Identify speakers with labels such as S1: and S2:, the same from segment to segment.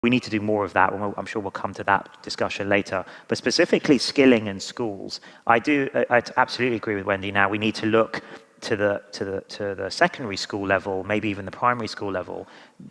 S1: We need to do more of that. I'm sure we'll come to that discussion later. But specifically skilling in schools, I absolutely agree with Wendy. Now we need to look to the secondary school level, maybe even the primary school level.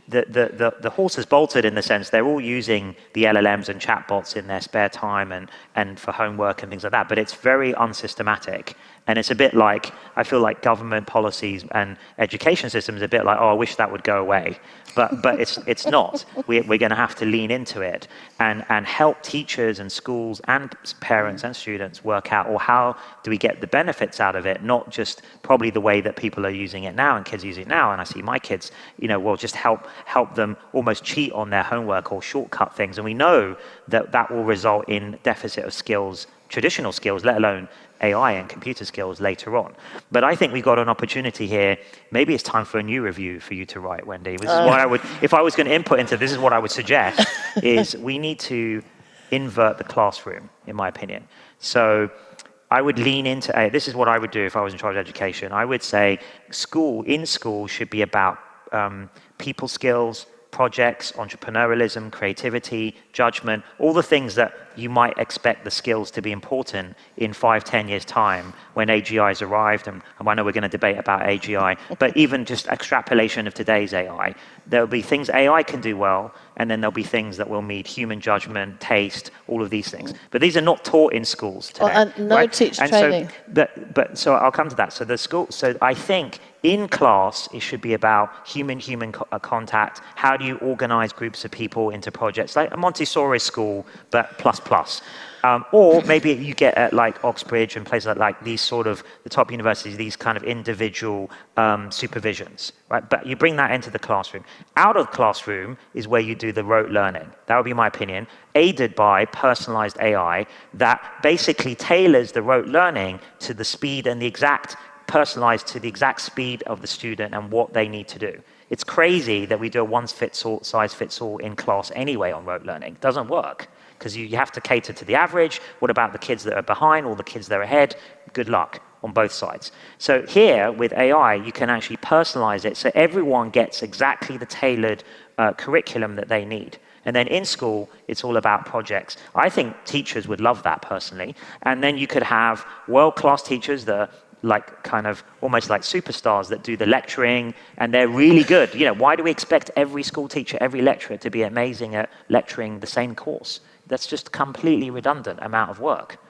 S1: The horse has bolted in the sense they're all using the LLMs and chatbots in their spare time and for homework and things like that, but it's very unsystematic. And it's a bit like, I feel like government policies and education systems are a bit like, oh, I wish that would go away. But it's not. We're going to have to lean into it and help teachers and schools and parents and students work out, or how do we get the benefits out of it, not just probably the way that people are using it now and kids use it now. And I see my kids, will just help them almost cheat on their homework or shortcut things. And we know that will result in deficit of skills, traditional skills, let alone AI and computer skills later on. But I think we've got an opportunity here. Maybe it's time for a new review for you to write, Wendy. This is what I would, if I was going to input into this, is what I would suggest, is we need to invert the classroom, in my opinion. So I would lean into, this is what I would do if I was in charge of education. I would say school should be about people skills, projects, entrepreneurialism, creativity, judgment, all the things that you might expect the skills to be important in 5-10 years time when AGI has arrived. And I know we're going to debate about AGI, but even just extrapolation of today's AI, there'll be things AI can do well, and then there'll be things that will need human judgment, taste, all of these things. But these are not taught in schools today.
S2: Well, and no teacher training.
S1: So I'll come to that. So I think in class, it should be about human-human contact. How do you organize groups of people into projects? Like a Montessori school, but plus. Or maybe you get at like Oxbridge and places like these sort of, the top universities, these kind of individual supervisions, right? But you bring that into the classroom. Out of the classroom is where you do the rote learning. That would be my opinion, aided by personalized AI that basically tailors the rote learning to the speed and personalized to the exact speed of the student and what they need to do. It's crazy that we do a one-size-fits-all in class anyway on rote learning. It doesn't work, because you have to cater to the average. What about the kids that are behind or the kids that are ahead? Good luck on both sides. So here with AI, you can actually personalize it so everyone gets exactly the tailored curriculum that they need. And then in school, it's all about projects. I think teachers would love that personally. And then you could have world-class teachers that are like kind of almost like superstars that do the lecturing, and they're really good. Why do we expect every school teacher, every lecturer to be amazing at lecturing the same course? That's just completely redundant amount of work.